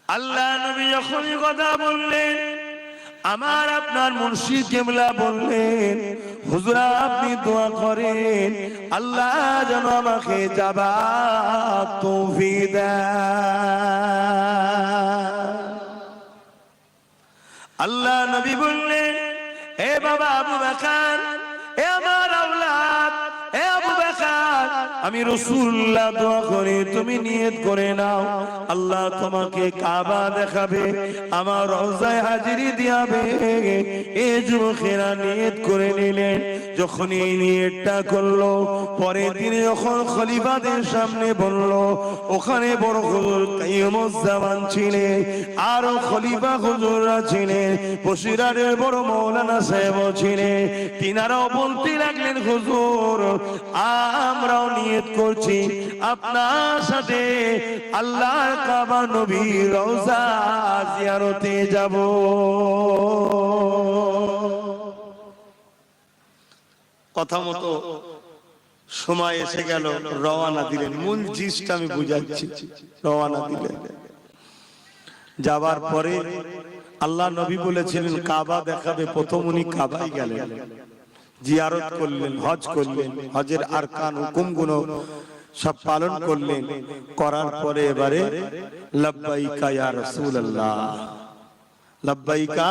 আল্লাহ নবী যখনই কথা বললেন, আমার আপনার মুর্শিদ কিবলা বললেন, হুজুর আপনি দোয়া করেন আল্লাহ যেন আমাকে যাবার তৌফিক দেয়। আল্লাহ নবী বললেন, হে বাবা আবু বকর, হে আমার আওলাদ, হে আবু বকর, আমি রাসূলুল্লাহ দোয়া করি, তুমি নিয়ত করে নাও আল্লাহ তোমাকে কাবা দেখাবে, আমার রওজায় হাজিরি দিয়াবে। এই যুবকেরা নিয়ত করে নিলেন। যখন এই নিয়তটা করলো, পরে তিনি যখন খলিফাদের সামনে বলল, ওখানে বড় হুজুর কাইয়ুমুজ্জামান ছিলেন, আরো খলিফা হুজুররা ছিলেন, বসিরহাটের বড় মাওলানা সাহেব ছিলেন। তিনারাও বলতে লাগলেন, হুজুর আমরাও নিয়ত করছি আপনার সাথে আল্লাহর কাবা নবীর রওজা জিয়ারতে যাব। কথা মতো সময় এসে গেল, রওয়ানা দিলেন। মূল জিনিসটা আমি বুঝাচ্ছি। রওয়ানা দিলেন, যাবার পরে আল্লাহ নবী বলেছিলেন কাবা দেখাবে, প্রথম উনি কাবায় গেলেন, জিয়ারত করলেন, হজ করলেন, হজের আরকান হুকুমগুলো সব পালন করলেন। করার পরে এবারে লব্বাইকা ইয়া রাসূলুল্লাহ, লব্বাইকা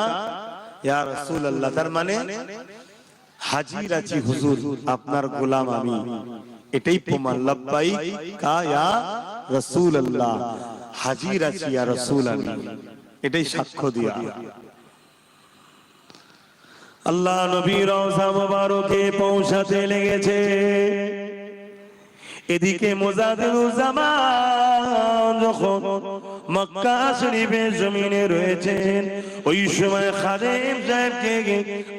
ইয়া রাসূলুল্লাহ, তার মানে হাজির আছি হুজুর, আপনার গোলাম আমি, এটাই প্রমাণ। লব্বাইকা ইয়া রাসূলুল্লাহ, হাজির আছি ইয়া রাসূল আমি, এটাই সাক্ষ্য দিয়া আল্লাহ নবী রওজা মুবারকে পৌঁছাতে লেগেছে। এদিকে মুজাদ্দিদুজ্জামান যখন মক্কা শরীফের জমিনে রয়েছেন, ওই সময় খাদেম সাহেবকে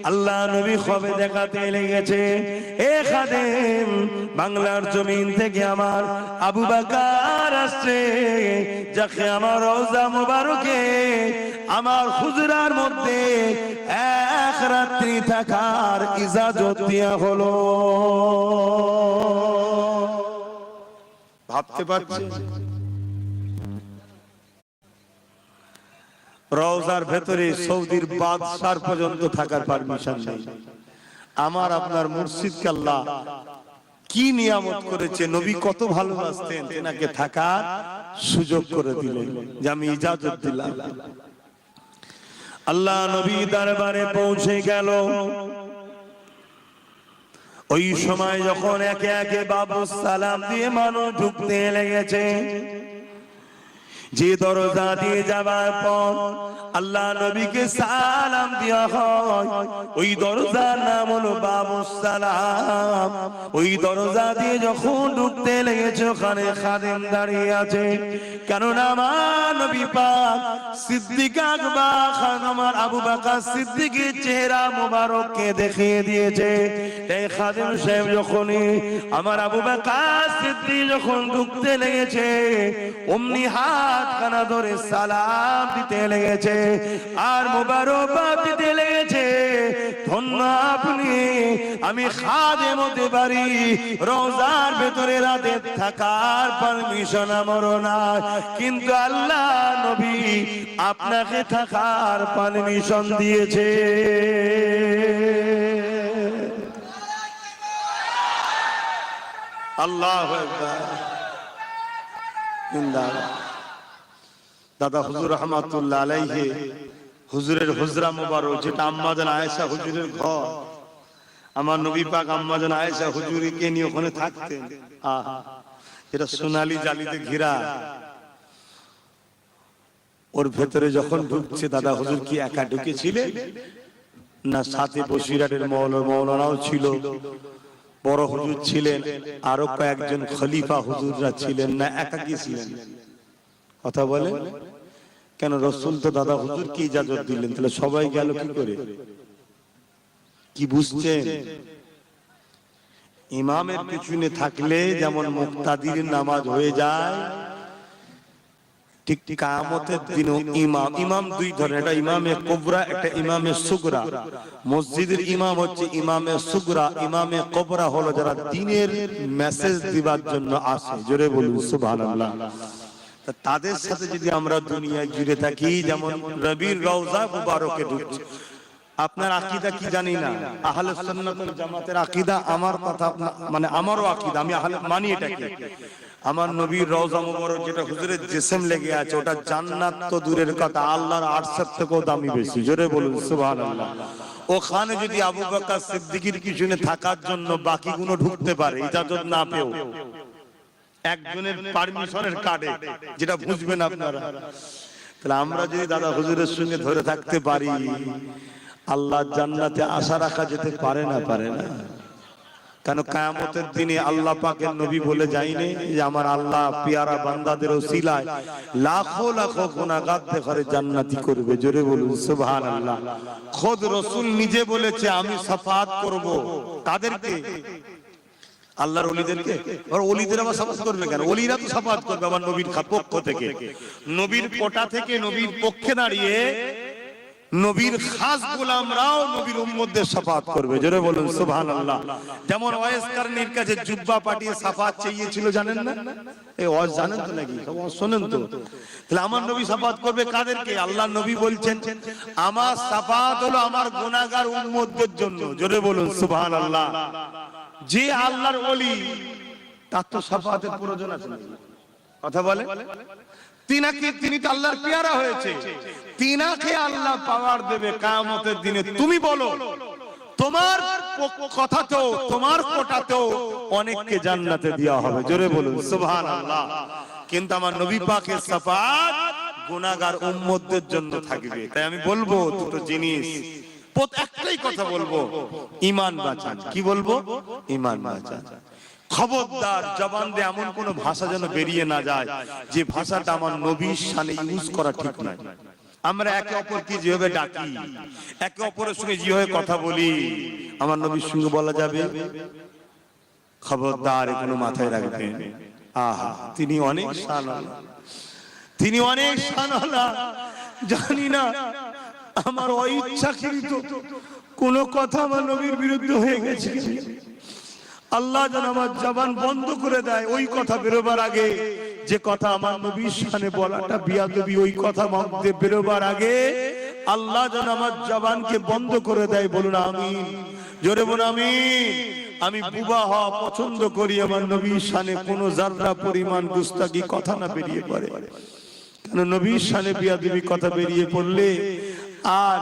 আল্লাহ নবী খবর দেখাতে লেগেছে, এ খাদেম, বাংলার জমিন থেকে আমার আবু বকর আসছে, যাকে আমার রওজা মুবারকে আমার হুজরার মধ্যে এক রাত্রি থাকার ইজাজত দেয়া হলো। ভাবতে পারছেন? রওজার ভেতরে সৌদির বাদশার পর্যন্ত থাকার পারমিশন নেই। আমার আপনার মুর্শিদকে আল্লাহ কি নিয়ামত করেছে, নবী কত ভালোবাসতেন, তেনাকে থাকার সুযোগ করে দিলেন, যে আমি ইজাজত দিলাম। আল্লাহ নবী দরবারে পৌঁছে গেল। ওই সময় যখন একে একে বাবু সালাম দিয়ে মানুষ ঢুকতে লেগেছে, যে দরজা দিয়ে যাবার পর আল্লাহ নবীকে সালাম দেওয়া হয়, ওই দরজার নাম হলো বাবু সালাম। ওই দরজা দিয়ে যখন ঢুকতে লেগেছে, ওখানে খাদেম দাঁড়িয়ে আছে, কেননা আমার নবী পাক সিদ্দিক আকবর খান আমার আবু বকর সিদ্দিকের চেহারা মোবারককে দেখিয়ে দিয়েছে। এই খাদেম সাহেব যখনই আমার আবু বকর সিদ্দিক যখন ঢুকতে লেগেছে, অমনি হাত খানা ধরে সালাম দিতে লেগেছে আর মোবারকবাদ দিতে লেগেছে, ধন্য আপনি, আমি খাদেম হতে পারি, রওজার ভেতরে রাতে থাকার পারমিশন আমার না, কিন্তু আল্লাহ নবী আপনাকে থাকার পারমিশন দিয়েছে। আল্লাহু আকবার। দাদা হুজুর রহমাতুল্লাহ আলাইহি, হুজুরের হুজরা মুবারক, যেটা আম্মাজান আয়েশা হুজুরের ঘর, আমার নবী পাক আম্মাজান আয়েশা হুজুরকে নিয়ে ওখানে থাকতেন। আহা, এটা সোনালী জালিতে ঘেরা। ওর ভেতরে যখন ঢুকছে, দাদা হুজুর কি একা ঢুকেছিলেন না সাথে বসিরহাটের মৌলানাও ছিল, বড় হুজুর ছিলেন, আরো কয়েকজন খলিফা হুজুররা ছিলেন, না একাকী ছিলেন? কথা বলে কেন? রাসূল তো দাদা হুজুর কি ইজাজত দিলেন, তাহলে সবাই গেল কি করে? কি বুঝছেন? ইমামের পিছনে থাকলে যেমন মুক্তাদির নামাজ হয়ে যায়, ঠিক কিয়ামতের দিনও ইমাম দুই ধরনের, একটা ইমামে কুবরা, একটা ইমামে সুগরা। মসজিদের ইমাম হচ্ছে ইমামে সুগরা, ইমামে কুবরা হলো যারা দ্বীনের মেসেজ দিবার জন্য আসে। জোরে বলুন সুবহানাল্লাহ। তাদের সাথে যদি আমরা দুনিয়ায় জুড়ে থাকি, যেমন রবির রওজা মুবারকে ঢুকছে, আপনার আকীদা কি জানি না, আহলে সুন্নাত ওয়াল জামাতের আকীদা আমার কথা, মানে আমারও আকীদা, আমি আহলে মানি এটাকে। আমার নবীর রওজা মুবারক যেটা হুজুরের জিসম লেগে আছে, ওটা জান্নাত তো দূরের কথা, আল্লাহর আরশের থেকেও দামি বেশি। জোরে বলুন সুবহানাল্লাহ। ওখানে যদি আবু বকর সিদ্দিকীর পিছনে থাকার জন্য বাকিগুলো ঢুকতে পারে ইজাজত না পেও, একজনের পারমিশনের কার্ডে, যেটা বুঝবেন আপনারা, তাহলে আমরা যদি দাদা হুজুরের সঙ্গে ধরে থাকতে পারি, আল্লাহ জান্নাতে আশা রাখা যেতে পারে না, পারে না? কেন কিয়ামতের দিনে আল্লাহ পাকের নবী বলে যায়নি যে আমার আল্লাহ পিয়ারা বান্দাদের ওসিলায় লাখো লাখো গুনাহগারদের ঘরে জান্নাতি করবে। জোরে বলুন সুবহানাল্লাহ। খোদ রাসূল নিজে বলেছে আমি শাফাআত করব। কাদেরকে? আল্লাহর ওলিদেরকে। আর ওলিদের আবার শাফাআত করবে কেন? ওলিরা তো শাফাআত করবে আমার নবীর পক্ষ থেকে, নবীর কোটা থেকে, নবীর পক্ষে দাঁড়িয়ে নবীর খাস গোলামরাও নবীর উম্মতদের শাফাআত করবে। জোরে বলুন সুবহানাল্লাহ। যেমন ওয়াইস কারনির কাছে জুব্বা পাঠিয়ে শাফাআত চেয়েছিল, জানেন না? এই ওয়াজ জানেন তো নাকি? শুনেন তো। তাহলে আমার নবী শাফাআত করবে কাদেরকে? আল্লাহর নবী বলছেন আমার শাফাআত হলো আমার গুনাহগার উম্মতদের জন্য। জোরে বলুন সুবহানাল্লাহ। যে আল্লাহর ওলি তার তো শাফাআতের প্রয়োজন আছে নাকি? কথা বলে। তিনি তো আল্লাহর পেয়ারা হয়েছে, তিনাকে আল্লাহ পাওয়ার দেবে কিয়ামতের দিনে। তুমি বলো তোমার কথাতেও, তোমার কোটাতেও অনেককে জান্নাতে দেওয়া হবে। জোরে বলুন সুবহানাল্লাহ। কিন্তু আমার নবী পাকের শাফাআত গুনাহগার উম্মতদের জন্য থাকবে। তাই আমি বলবো দুটো জিনিস, একটাই কথা বলবো, ঈমান বাঁচান। কি বলবো? ঈমান বাঁচান। খবরদার জবান দিয়ে এমন কোন ভাষা যেন বেরিয়ে না যায় যে ভাষাটা আমার নবীর শানে ইউজ করা ঠিক নয়। আমরা একে অপরকে যেভাবে ডাকি, একে অপরের সঙ্গে যেভাবে কথা বলি, আমার নবীর সঙ্গে বলা যাবে? খবরদার, এগুলো মাথায় রাখবেন। আহা, তিনি অনেক শানওয়ালা, তিনি অনেক শানওয়ালা। জানি না আমার অইচ্ছাকৃত কোন কথা আমার নবীর বিরুদ্ধে হয়ে গেছে, আল্লাহ যেন আমার জবান বন্ধ করে দেয়। ওই কথা বেরোবার আগে, যে কথা আমার নবীর শানে বলাটা বিয়াদবি, ওই কথা মধ্যে বেরোবার আগে আল্লাহ যেন আমার জবানকে বন্ধ করে দেয়। বলুন আমিন। জোরে বলুন আমিন। আমি বুবা হওয়া পছন্দ করি, আমার নবীর শানে কোনো যাররা পরিমাণ গুস্তাখি কথা না বেরিয়ে পড়ে। কেন নবীর শানে বিয়াদবি কথা বেরিয়ে পড়লে আর